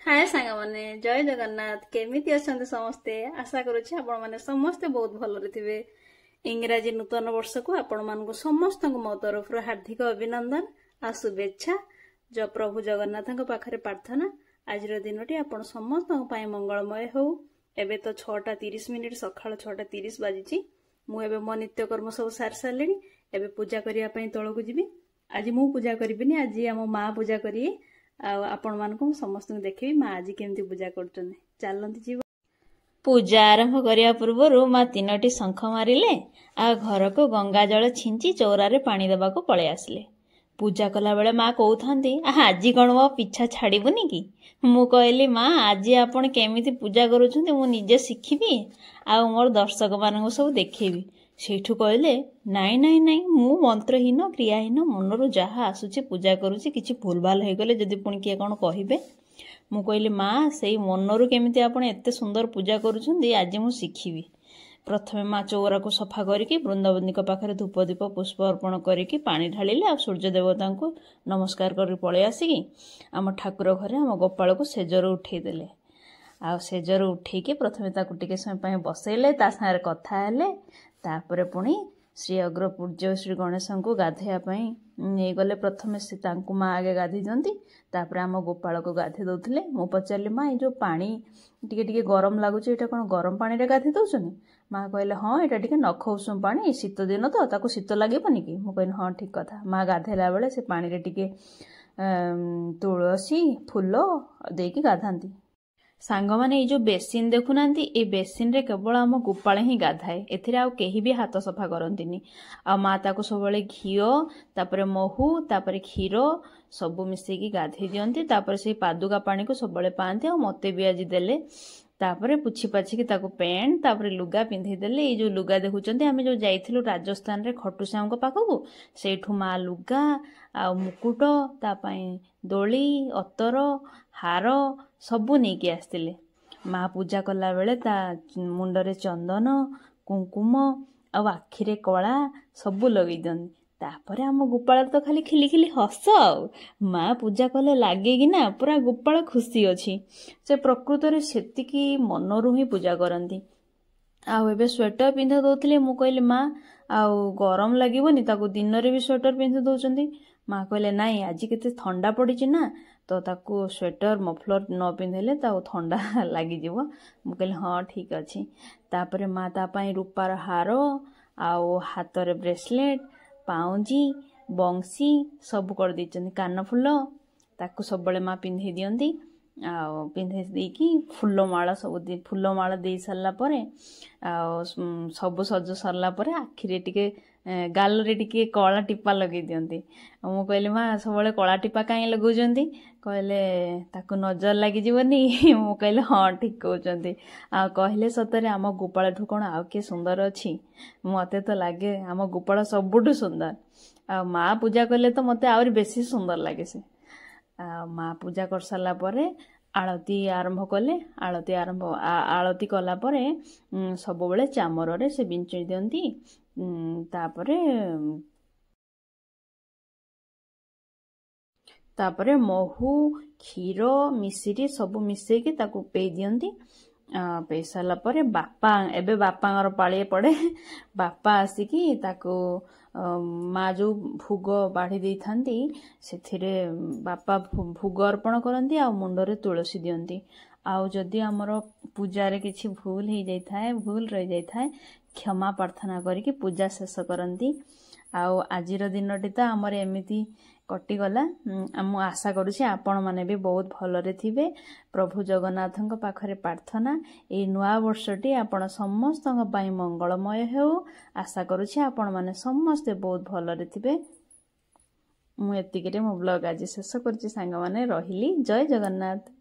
हाय सांग माने जय जगन्नाथ केमिति अछंते समस्ते आशा करूछि आपण माने समस्ते बहुत भलरे थिबे। इंग्राजी नूतन वर्ष को आपण मानकु समस्त मो तरफ हार्दिक अभिनंदन आ शुभेच्छा। जो प्रभु जगन्नाथଙ୍କ पाखरे प्रार्थना आजिर दिनटी आपण समस्तଙ୍କ ପାଇଁ मंगलमय हो। एबे तो 6:30 सकाळ 6:30 बाजिछि। मु एबे मो नित्य कर्म सब सार सारलेनी। एबे पूजा करिया पई तळकु जिबी। आज मु पूजा करिबिनी, आज हम माँ पूजा करिए। आपण मानकु समस्त देखिबी माँ आज केमती पूजा करछन। चलंती जीव पूजा आरंभ करिया पूर्वरु माँ 3टी शंख मारिले आ घर को गंगा जल छिंची चौरारे पानी देबा को पळे आसले। पूजा कला बेले माँ कहउथांती आज कौन मो पीछा छाड़बुनी कि? मु कहली माँ आज आपण केमिति पूजा करूछंती मु निजे शिखिबी आ मोर दर्शक मानक सब देखेबी। सेठू कहले नाई नाई नाई मु मंत्रहीन क्रियाहीन मनरु जहा आसुची पूजा करूची, किछि भूल भाल हो गले जदि पुणी किए कौन कहिबे। मु कहली माँ सेई मनरु केमिति आपण एते सुंदर पूजा करूछंती आज मु शिखिबी। प्रथमे माँ चौरा को सफा करिकी वृंदावनी पाखे धूप दीप पुष्प अर्पण करिकी पानी ढालिले आ सूर्य देवता को नमस्कार करी पळे आसिकी आम ठाकुर घरे आम गोपाल को सेजरु उठेई देले। आ सेजरु उठेकी प्रथमे ताकु टिके समय पय बसैले, ता सारे कथा हेले। तापरे पुणी श्री अग्र पूज्य श्री गणेश को गाधेया पई नै गले। प्रथमे से तांकु माँ आगे गाधी दियंती, तापरे आम गोपाल को गाधे दउथिले। मु पचारली माँ जो पानी टिके टिके गरम लागुचे एटा कोन गरम पानी रे गाधे दउछनी? माँ कहले हाँ एटा टिके नख उषुम पानी, शीत दिन तो ताकू शीत लागेबनी कि? मु कहली हाँ ठीक कथा। माँ गाधेला बेले से पानी रे टिके तुलसी फूल देकी गाधांती। सांग माने जो बेसिन देखुनांती ए बेसिन रे केवल आम गोपाल ही गाधाए, एथिरे आउ केही भी हाथ सफा करंतीनी। आ माँ ताको सबले घिओ तापरे महू तापरे क्षीर सब मिसेकी गाधे दियंती। तापरे से पादुका पानी को सबले पांती आ मते भी आज देले। तापरे पुछि पाछि कि ताको पेंट तापरे लुगा पिंधि देले। ए जो लुगा देखुचंती आमे जो जाइथिलु राजस्थान रे खटुसांग पाखकु, सेठु माँ लुगा आ मुकुट ता पई दोली अतर हार सबु नेकी आस्तिले। माँ पूजा कला बेले ता मुंडरे चंदन कुंकुम आ आखिरे कला सबु लगे दियंती। तापरे आम गोपाल तो खाली खिली खिली हस। माँ पूजा कले लागे कि ना पूरा गोपाल खुशी अछि। से प्रकृत रे सेतिकी मनरु ही पूजा करंती। आउ एबे स्वेटर पिंधा दउथिले। मु कहली माँ आउ गरम लागिबोनी ताकू दिन रे भी स्वेटर पिंधा दउचंती? माँ कहले नाई आज केते ठंडा पड़िछि ना, तो ताकू स्वेटर मफलर न पिंधेले ताऊ ठंडा लागि जिवो। मु कहले हाँ ठीक अछि। तापरे माँ ता पई रूपार हार आउ हाथ रे ब्रेसलेट पाउंजी बंसी सब कर दिचंती। कान फुल ताकू सबले माँ पिंधे दियंती। आउ पिंधे देकी फूलमाला सब फूलमाला दे सारला परे आउ सब सज सरला परे आखिरे टिके गाल रे टिके कला टिपा लगे दियंती। मु कहली माँ सबले कला टिपा काई लगौजंती? कहले ताकू नजर लागि जीवनी। मु कहले हाँ ठीक कहउचंती। आ कहले सतरे आम गोपाल ठु कोन आउ के सुंदर अछि? मते तो लागे आम गोपाल सबुठु सुंदर। आ माँ पूजा करले तो मते आउरी बेसी सुंदर लागे से। माँ पूजा कर सारला परे आळती आरंभ कले। आळती कला परे सब बेले चामर रे से बिंचि दियंती। तापरे महू क्षीर मिश्री सब मिसेकी ताकू पे दियंती। पे सारला परे बापा एबे बापांगर पाळे पड़े। बापा आसिकी ताकू माँ जो भोग बाढ़ी दे थांती सेथिरे बापा भोग अर्पण करंती आ मुंडरे तुलसी दियंती। आउ जदि हमर पूजा रे किछि भूल ही जाय थाए, भूल रहि जाय थाए, क्षमा प्रार्थना करिकी पूजा शेष करंती। आउ आजिर दिनटी तो हमर एमिति कटि गला। मु आशा करूछि आपण माने भी बहुत भलरे थिबे। प्रभु जगन्नाथଙ୍କ पाखरे प्रार्थना ए नुआ वर्षटी आपण समस्तଙ୍କ पई मंगलमय हेउ। आशा करूछि आपण माने समस्त बहुत भलरे थिबे। मु एतिके रे मो ब्लॉग आज शेष करछि सांग माने। रहिली जय जगन्नाथ।